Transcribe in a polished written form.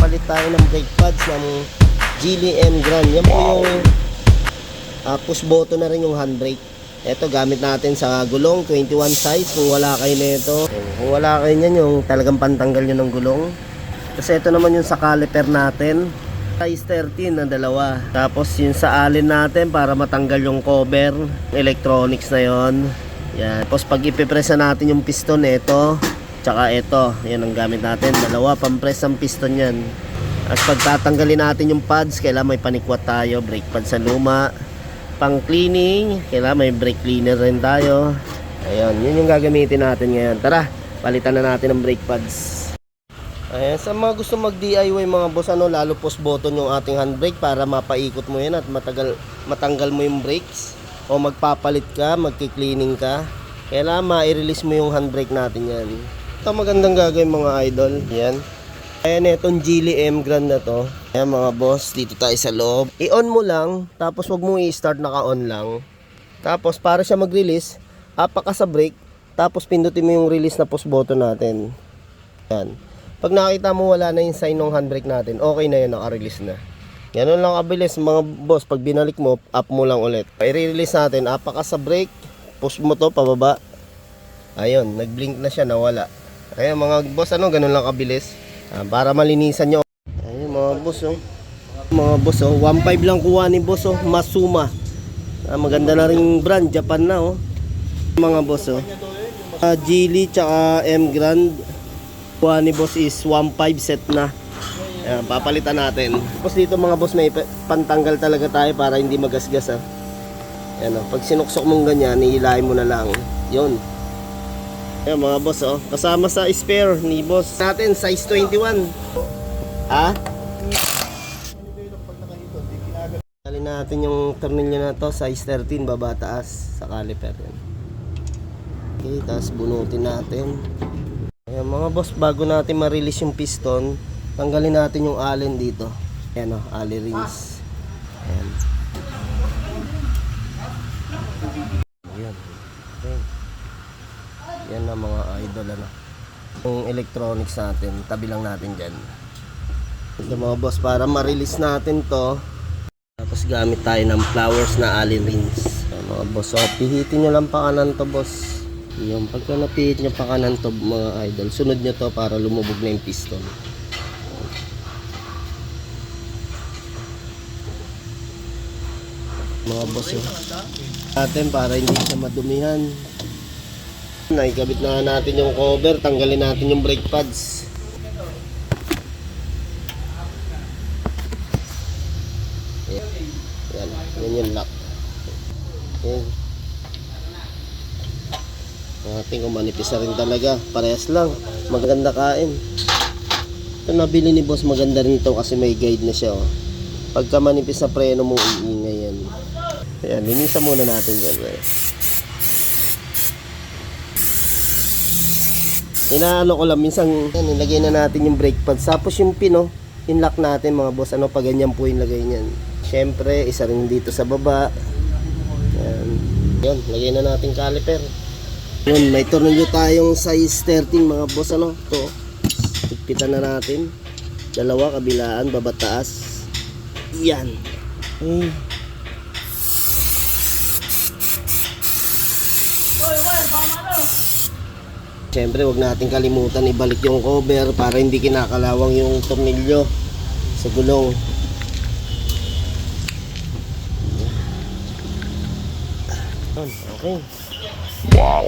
Palit tayo ng brake pads ng Geely M Grand. Yan po yung push button na rin yung handbrake. Ito gamit natin sa gulong 21 size. Kung wala kayo nito, kung wala kayo niyan, yung talagang pantanggal nyo ng gulong. Kasi ito naman yung sa caliper natin, size 13 na dalawa. Tapos yung sa alin natin para matanggal yung cover, electronics na yon. Yan. Tapos pag ipipresa natin yung piston, ito tsaka ito, yan ang gamit natin, dalawa pampress ang piston yan. At pag tatanggalin natin yung pads, kailangan may panikwat tayo, brake pads sa luma. Pang cleaning, kailangan may brake cleaner rin tayo. Ayun, yun yung gagamitin natin ngayon. Tara, palitan na natin ng brake pads. Ayan, sa mga gusto mag DIY mga boss, lalo push button yung ating handbrake para mapaikot mo yan at matanggal mo yung brakes. O magpapalit ka, magki-cleaning ka, kailangan ma-release mo yung handbrake natin yan. Ito magandang gagawin mga idol. Yan. Ayan, itong Geely M Grand na to. Ayan mga boss, dito tayo sa loob. I-on mo lang, tapos wag mo i-start, naka-on lang. Tapos para siya mag-release, apa ka sa brake, tapos pindutin mo yung release na push button natin. Yan. Pag nakita mo wala na yung sign ng handbrake natin, okay na yun, naka-release na. Ganun lang kabilis mga boss. Pag binalik mo, up mo lang ulit. I-release natin, apa ka sa brake, push mo to pababa. Ayun, nag-blink na siya, nawala. Ayun mga boss, ganun lang kabilis. Para malinisan nyo. Ayun mga boss, mga boss, 1.5 lang kuha ni boss, Masuma. Maganda na ring brand, Japan na, mga boss, Geely tsaka M Grand. Kuha ni boss is 1.5 set na. Ayan, papalitan natin. Tapos dito mga boss, may pantanggal talaga tayo para hindi magasgas. Ayan, pag sinuksok mong ganyan, ihilahin mo na lang. Yun. Ayan mga boss, kasama sa spare ni boss natin, size 21. Alin natin yung tornilyo na to, size 13, baba taas sa caliper. Okay, tapos bunutin natin. Ayan mga boss, bago natin ma-release yung piston, tanggalin natin yung allen dito. Ayan allen rings. Ayan. Ayan. Okay. Yan na mga idol, yung electronics natin, tabi lang natin dyan. Ito mga boss, para ma-release natin to, tapos gamit tayo ng flowers na allen rings. Mga boss, pihitin nyo lang pa kanan to boss. Yung pagka napihit nyo pa kanan to mga idol, sunod nyo to para lumubog na yung piston. Mga boss, natin para hindi siya madumihan. Naikabit na natin yung cover, tanggalin natin yung brake pads. Yan yung lock. Yan. Ating kung manipis na rin talaga, parehas lang, maganda kain. Ito nabili ni boss, maganda rin ito kasi may guide na siya. Pagka manipis na preno mo, iingay yan. Ayan, linisan muna natin yan. Inaano ko lang, minsan nilagay na natin yung brake pads. Tapos yung pin, in-lock natin mga boss. Pag ganyan po yung lagay niyan. Siyempre, isa rin dito sa baba. Yan. Yun, lagay na natin caliper. Yun, may tornilyo tayong size 13 mga boss. Ito, higpitan na natin. Dalawa, kabilaan, baba taas. Yan. Siyempre, wag natin kalimutan ibalik yung cover para hindi kinakalawang yung tornilyo sa gulong. Okay. Wow.